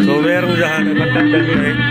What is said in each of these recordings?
Sober usaha dapat dan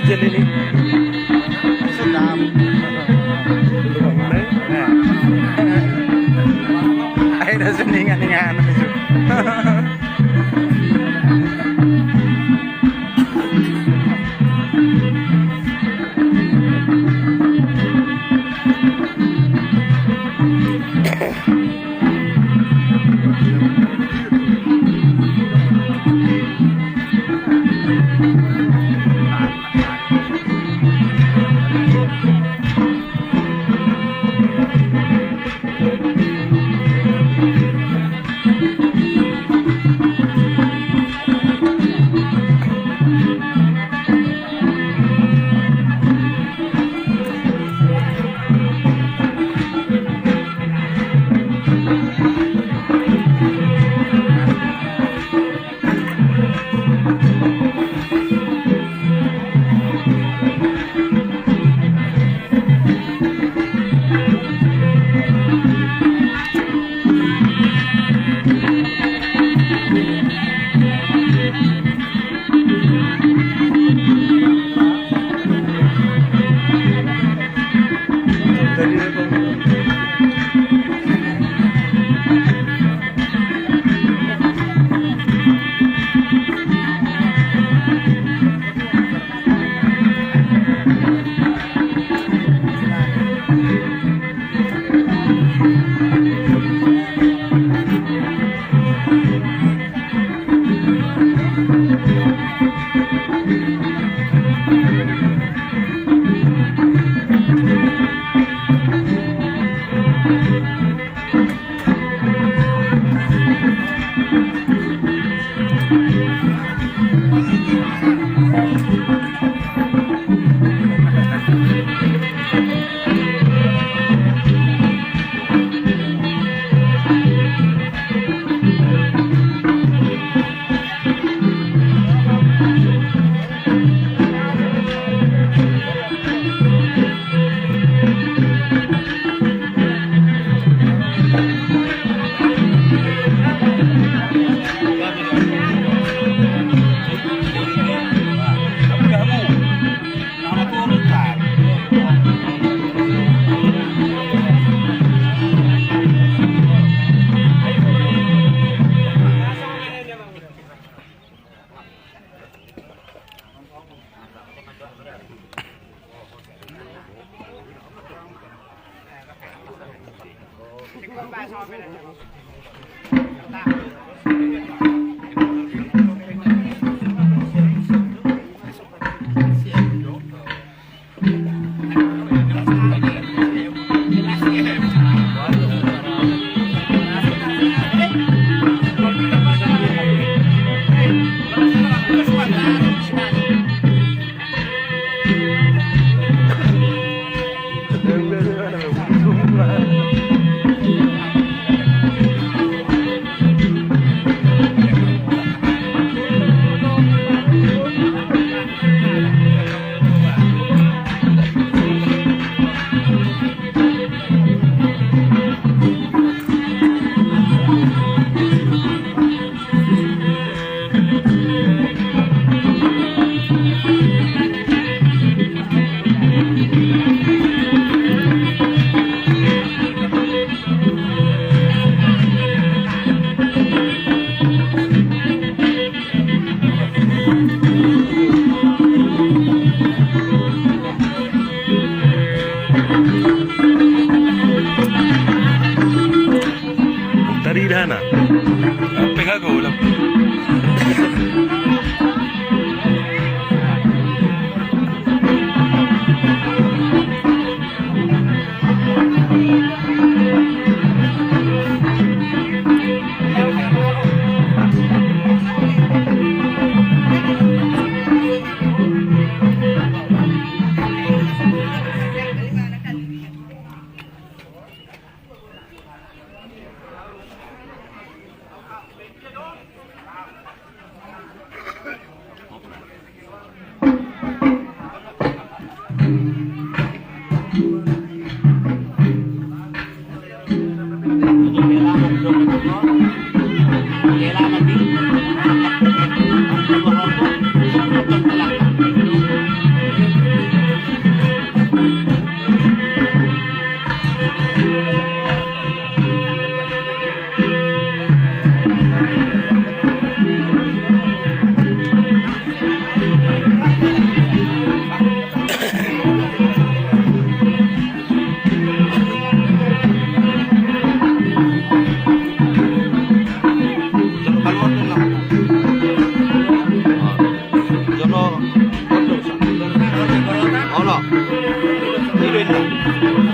dyan ini. Sedap. Luwang na eh. Ay, nasuningan nga ano medyo. Dali na itong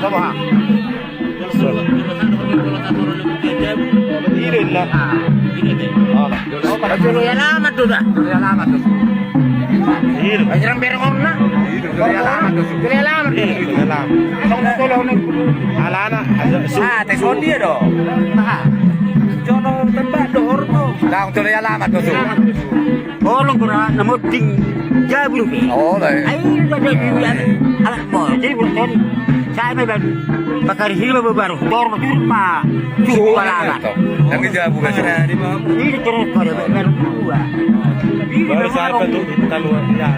Coba. Irin lah. Dulu alamat tuh dah. Dulu alamat tuh. Irin. Ajang berong na. Dulu alamat tuh. Dulu alamat. Irin alam. Alana. Ah, telepon dia dong. Nah. Jono tembak dor tuh. Lang dulu alamat tuh. Oh, lu guna namut ding jabul ke. Oh, lah. Ai ada dia anak boy. Jadi bukan saya memang bakar hidup baru. Dor betul mah. Cukup alamat. Yang dijabu kan sana di bawah. Ini terus pada baru dua. Baru siapa tuh kita luar ya.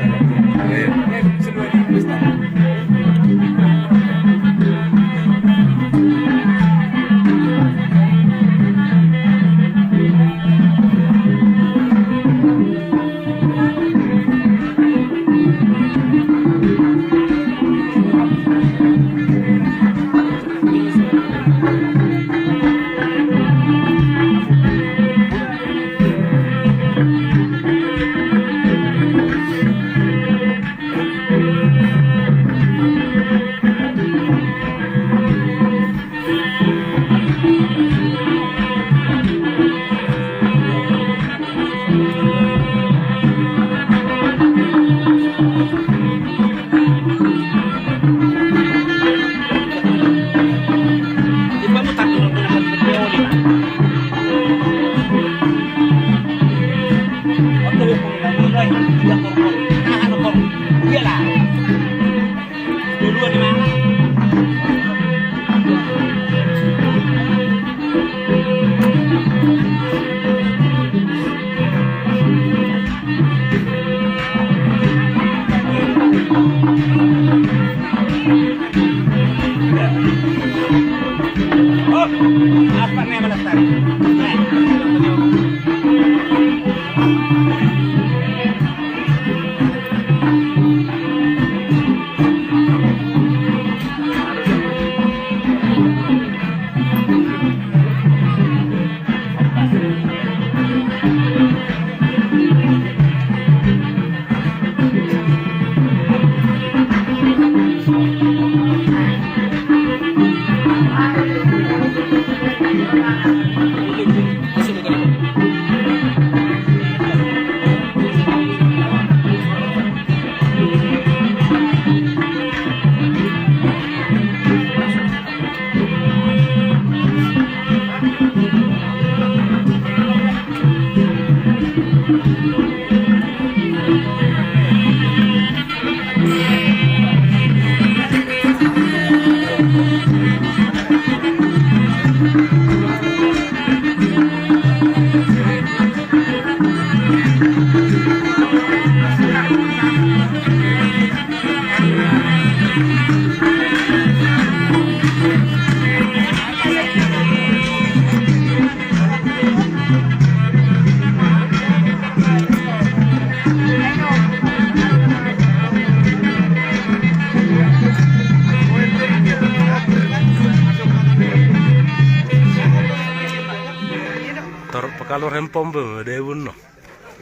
Kalau rempom be dewun no.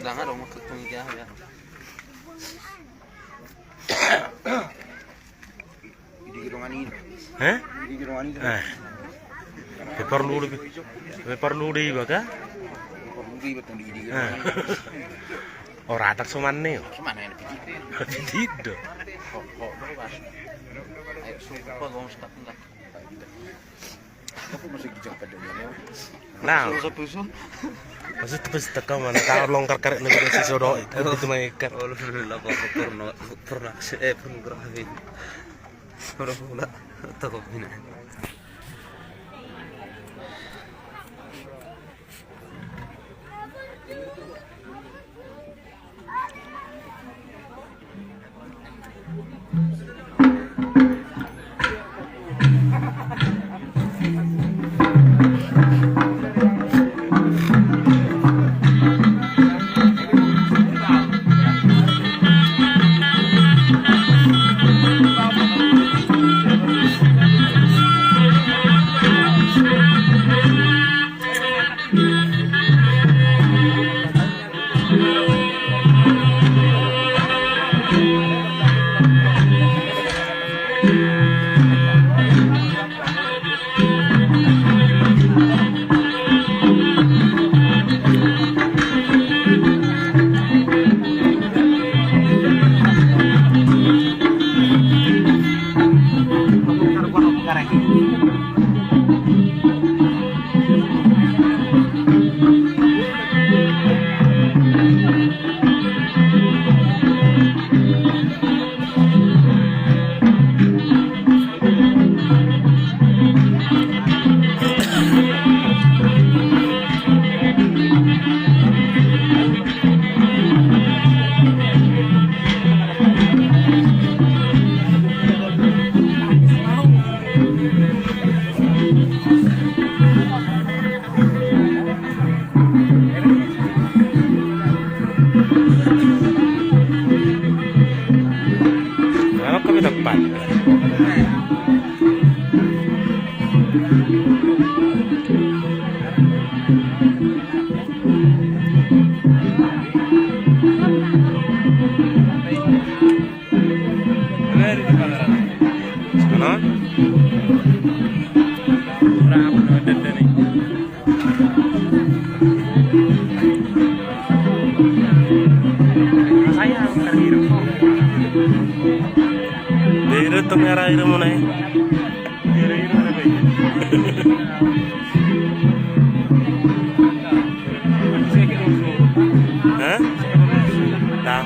Jangan dong maksud pengikah ya. Di gedungan ini. Hah? Di gedungan ini. Perlu di baka? Perlu betul di Ora tak somane yo. Semana yang dipikir. Tidak. Ayo sumpah gong sekat enggak. Aku masih kijang pada dia. Nah, Puso. maksud terus tekam mana kalau longkar karet lebih si sodo itu mah ikat. Oh, lu kok pornografi. Ora tak ini. cepat. Sana? Dito itong hira-hira mo na eh. Hah? Nah.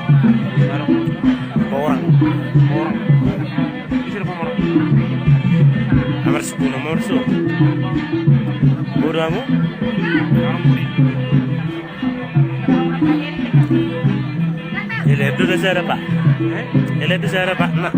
Orang. Nomor 10, nomor 10. Bodoh kamu? Ele itu dah saya pak. Ele itu saya pak. Nak.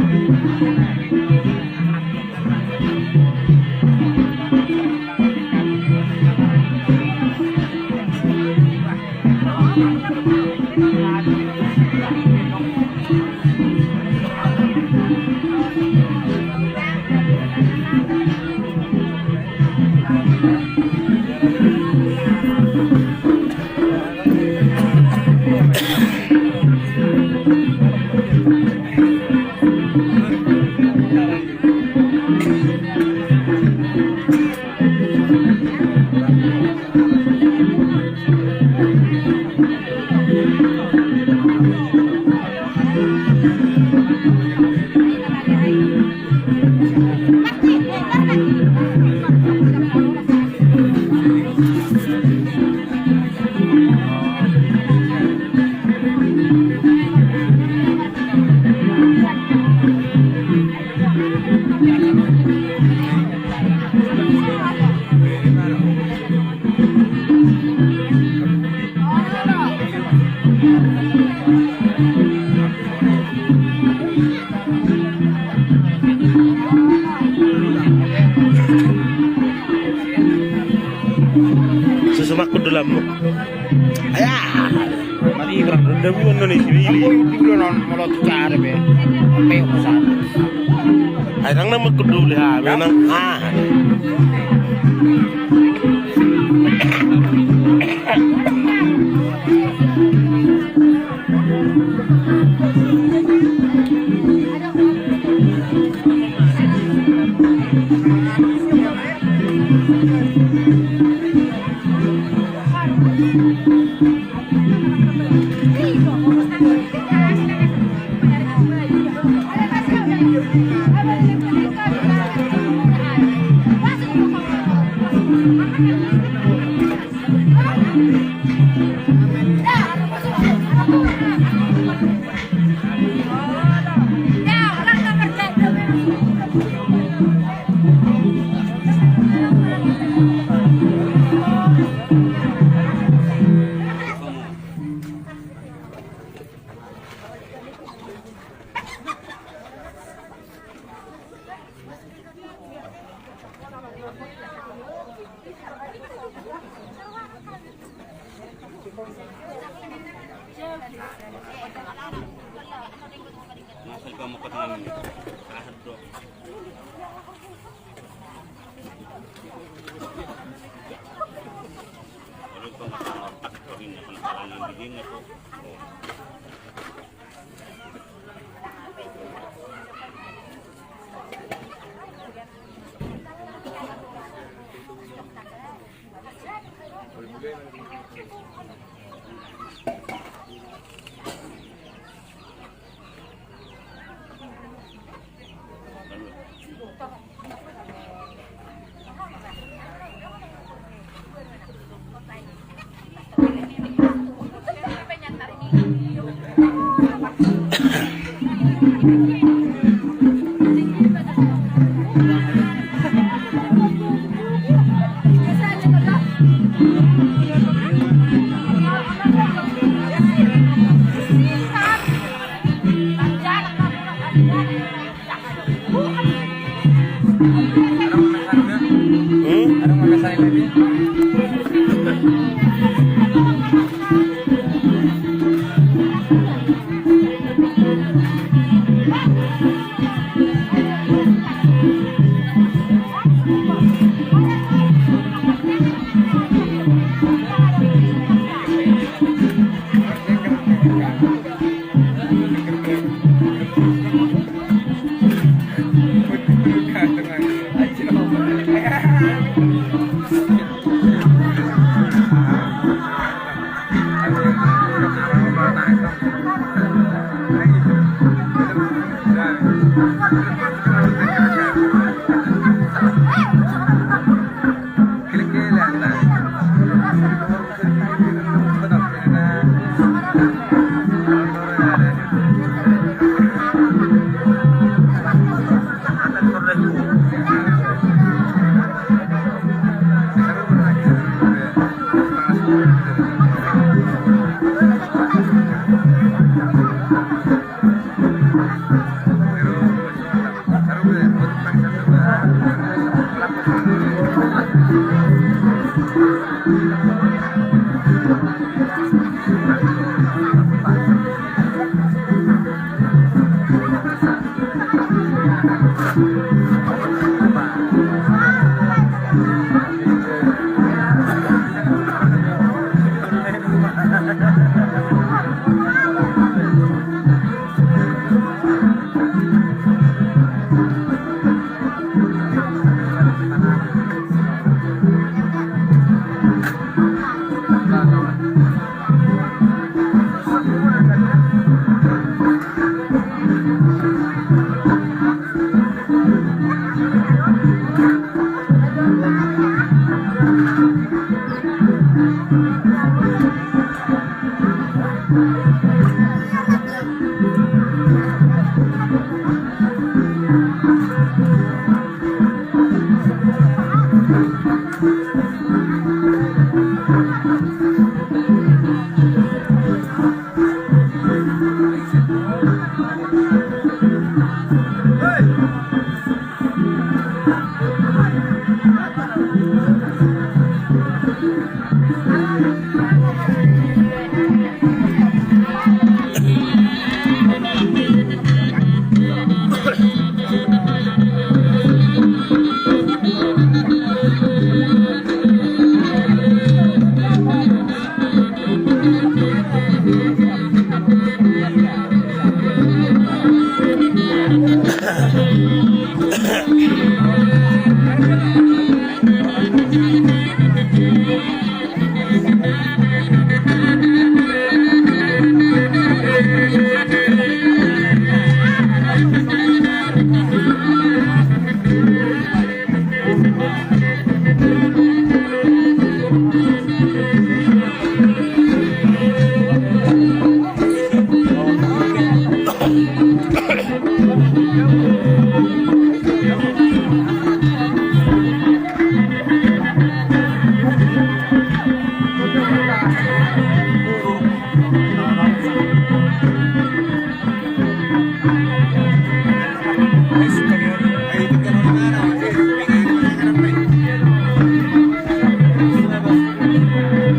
Susumakku dalam mo. Ayah. Mali kerang. Rendah mo ano ni Sibili. Tinggal non mulot cara be. Sampai usaha. Ay nang magkuduli ha. Nang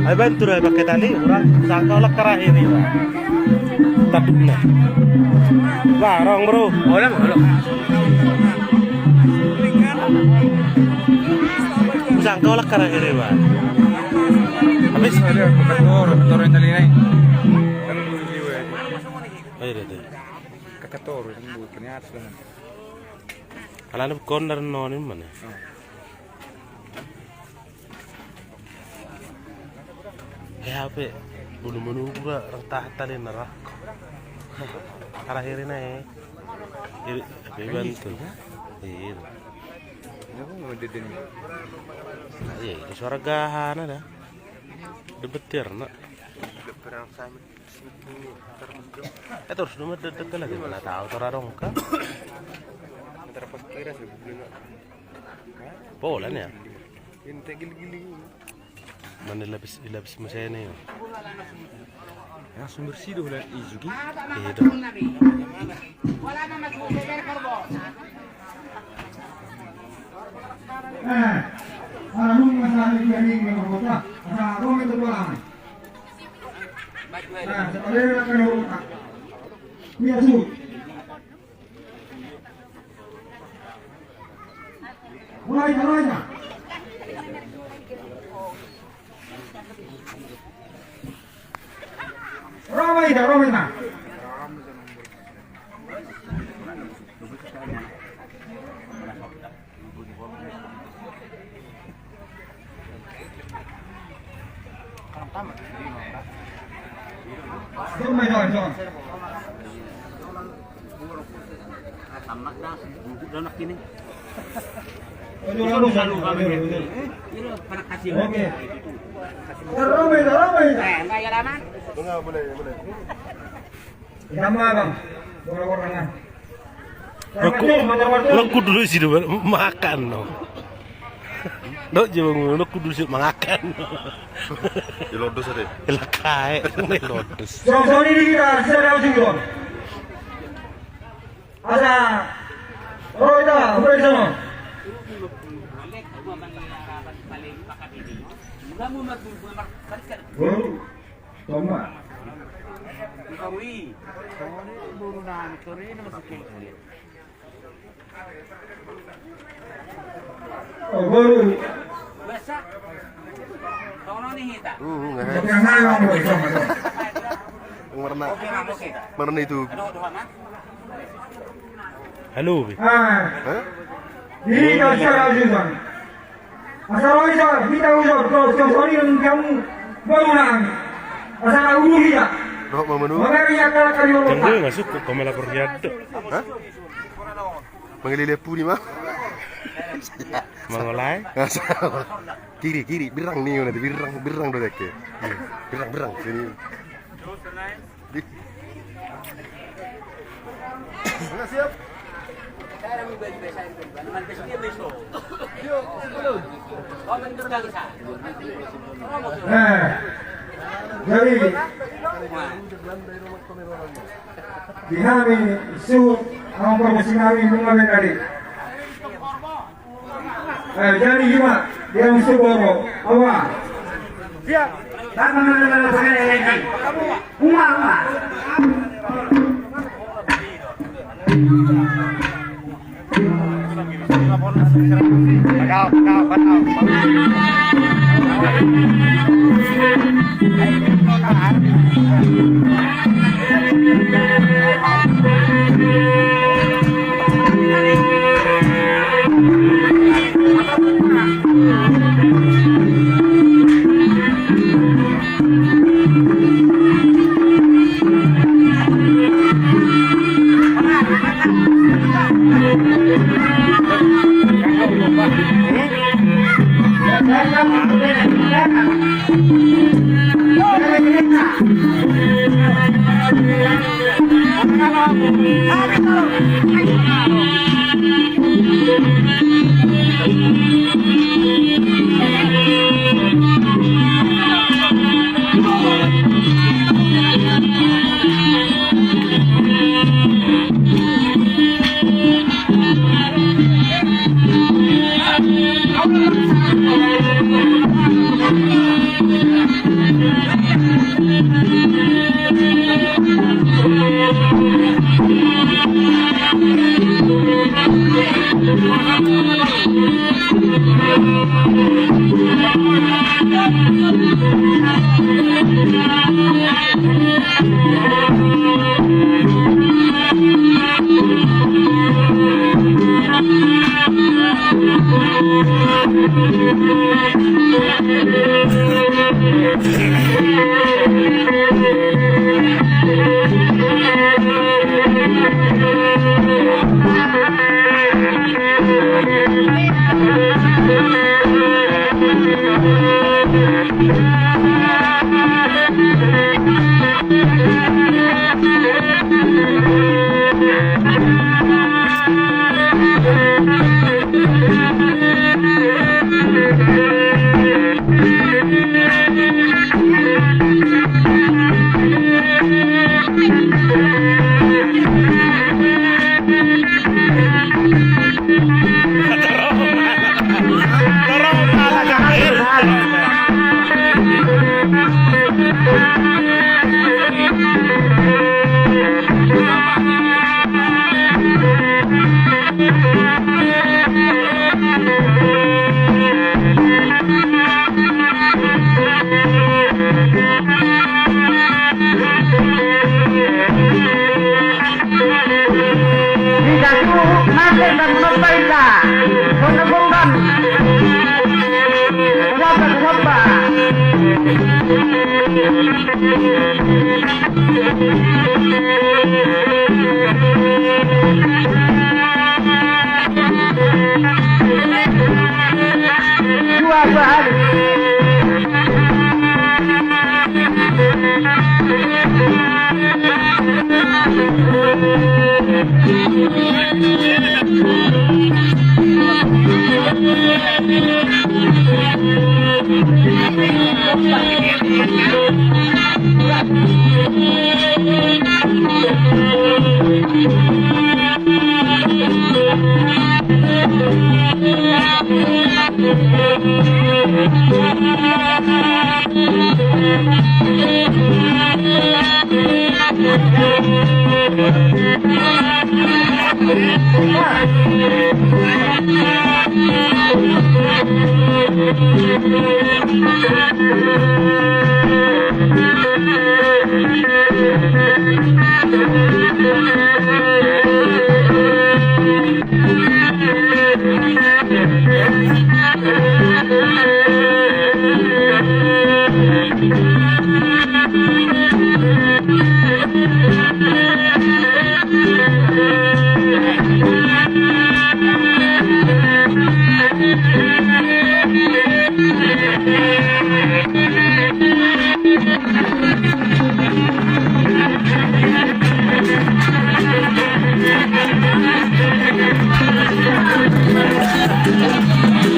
Ay bentur ay pakai tali, orang sangka oleh kerah ini, tapi nah, barang bro, Boleh, boleh. sangka oleh kerah ini, pak. Habis, Ada motor yang tali naik. Kan liwe. ayo deh. Kakator yang buat ternyata lah. Kalau ada corner nonin mana? Ya apa? Bulu-bulu gua rentah tali nerah. Terakhir ini, ini bantu. Iya. Aku mau deden. Iya, itu suara gahan ada. Debetir nak. Perang sama. Terus nomor dekat lagi mana tahu terarong kan? Antara pas kira sih belum. Bola nih ya. Ini gili-gili. Mana lebih mesin ini. Langsung bersih dah lah Izuki. Itu. Orang masalah ini yang berkota, masalah rumah itu doang. Nah, sebenarnya akan berkota. Biar sulit. Mulai aja. Ramai dah. Ramai dah. Tamat dah, bubuk dah nak ini. Selalu kami. Ini pada kasih. Oke. Ramai dah. Bayar lama. Boleh. Nama bang, orang-orangan. Aku dulu sih makan no. Dok jangan aku dulu sih makan. Lodos ada. Lakai, lodos. Soal ini kita sedang singgung. Ada, udah semua. Baru. Toma. Oh, baru. Yang mana yang mau sama dong? Warna itu. Halo, Bi. Ini kalau saya ajukan. Asal bisa kita usah kalau sorry kamu baru nang. Asal ulu dia. Roh mau menu. Makanya kalau kali orang. Jangan nggak suka kau malah pergiado. Hah? Manggil puri mah. Mengolai. Kiri birang nih nanti birang do dek. Birang sini. Enggak siap. Jadi di kami isu orang promosi kami mengambil tadi. Jadi gimana? Dia musuh bawa awal. Siap. Tak mana pakai lagi. Umar.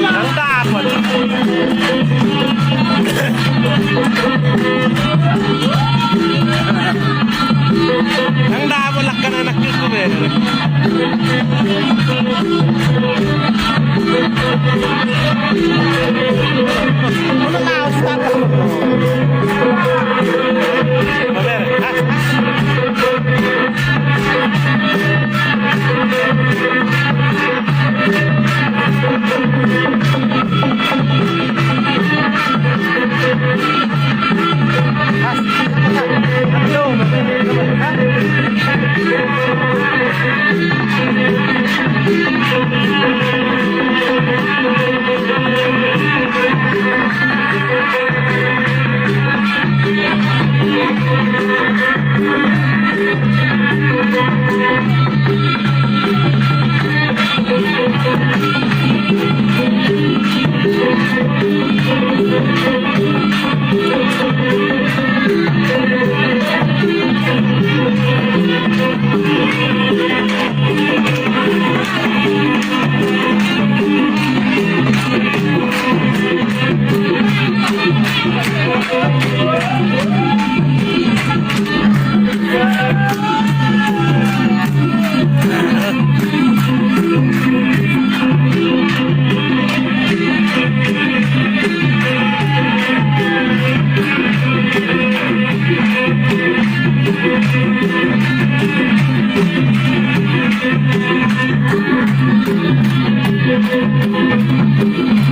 Nang dapat. Nang dapat lah kan anak itu ber. Ano na stop. Ber. Thank you.